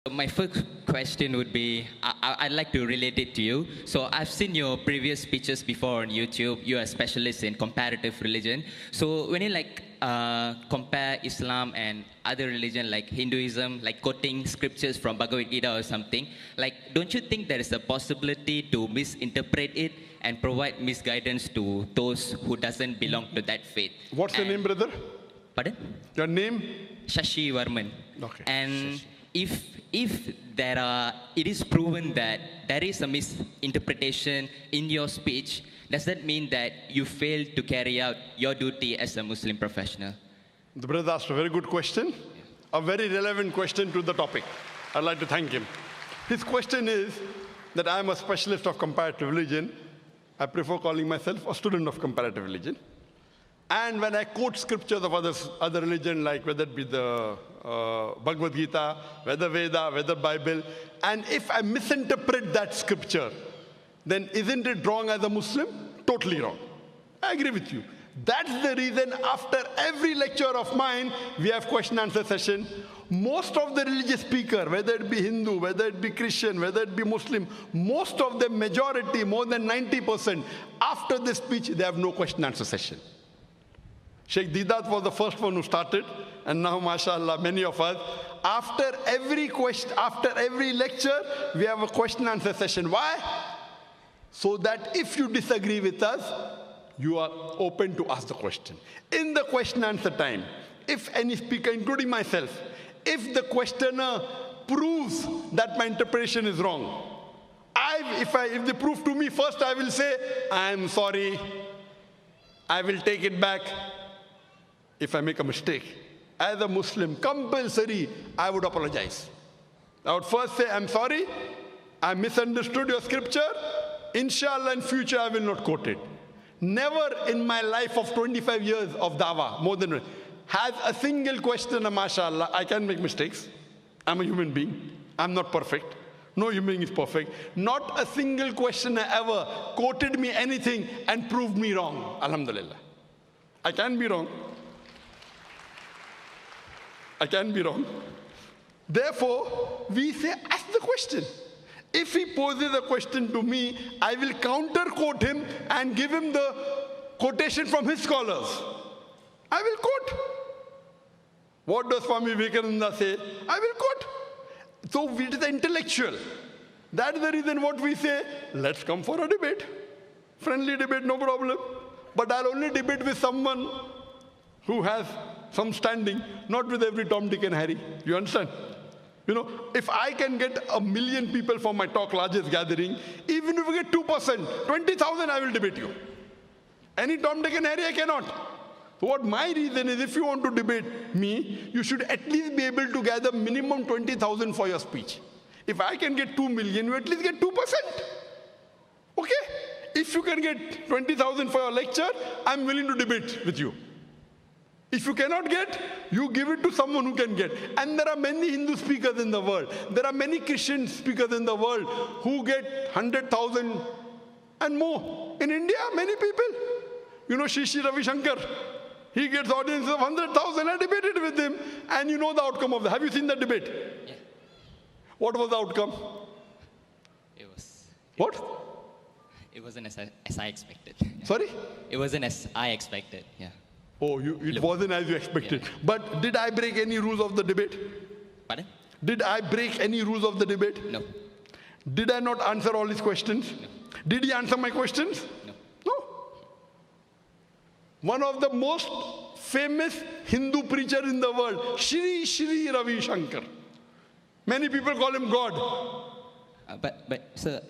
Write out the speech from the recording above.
My first question would be, I'd like to relate it to you. So I've seen your previous speeches before on YouTube. You're a specialist in comparative religion. So when you compare Islam and other religion like Hinduism, like quoting scriptures from Bhagavad Gita or something, don't you think there is a possibility to misinterpret it and provide misguidance to those who doesn't belong to that faith? What's your name, brother? Pardon? Your name? Shashi Varman. Okay. And Shashi. If it is proven that there is a misinterpretation in your speech, does that mean that you failed to carry out your duty as a Muslim professional? The brother asked a very good question, a very relevant question to the topic. I'd like to thank him. His question is that I am a specialist of comparative religion. I prefer calling myself a student of comparative religion. And when I quote scriptures of other religion, like whether it be the Bhagavad Gita, whether Veda, whether Bible, and if I misinterpret that scripture, then isn't it wrong as a Muslim? Totally wrong. I agree with you. That's the reason after every lecture of mine, we have question answer session. Most of the religious speaker, whether it be Hindu, whether it be Christian, whether it be Muslim, most of them, majority, more than 90%, after this speech, they have no question answer session. Sheikh Didat was the first one who started, and now, mashallah, many of us, after every lecture, we have a question answer session. Why? So that if you disagree with us, you are open to ask the question. In the question answer time, if any speaker, including myself, if the questioner proves that my interpretation is wrong, if they prove to me, first I will say, I am sorry, I will take it back. If I make a mistake, as a Muslim, compulsory, I would apologize. I would first say, I'm sorry, I misunderstood your scripture. Inshallah, in future, I will not quote it. Never in my life of 25 years of dawah, more than has a single questioner, mashallah, I can make mistakes. I'm a human being. I'm not perfect. No human being is perfect. Not a single questioner ever quoted me anything and proved me wrong. Alhamdulillah. I can be wrong. I can be wrong. Therefore, we say, ask the question. If he poses a question to me, I will counter-quote him and give him the quotation from his scholars. I will quote. What does Swami Vivekananda say? I will quote. So it is intellectual. That is the reason what we say, let's come for a debate. Friendly debate, no problem. But I'll only debate with someone who has some standing, not with every Tom, Dick and Harry. You understand? You know, if I can get 1 million people for my talk, largest gathering, even if we get 2%, 20,000, I will debate you. Any Tom, Dick and Harry, I cannot. So what my reason is, if you want to debate me, you should at least be able to gather minimum 20,000 for your speech. If I can get 2 million, you at least get 2%. Okay? If you can get 20,000 for your lecture, I'm willing to debate with you. If you cannot get, you give it to someone who can get. And there are many Hindu speakers in the world. There are many Christian speakers in the world who get 100,000 and more. In India, many people. You know, Shishi Ravi Shankar. He gets audiences of 100,000. I debated with him. And you know the outcome of that. Have you seen that debate? Yeah. What was the outcome? It was... What? It wasn't as I expected. Yeah. Sorry? It wasn't as I expected, yeah. Oh, it wasn't as you expected. Yeah. But did I break any rules of the debate? Pardon? Did I break any rules of the debate? No. Did I not answer all his questions? No. Did he answer my questions? No. No. One of the most famous Hindu preacher in the world, Shri Ravi Shankar. Many people call him God. But sir,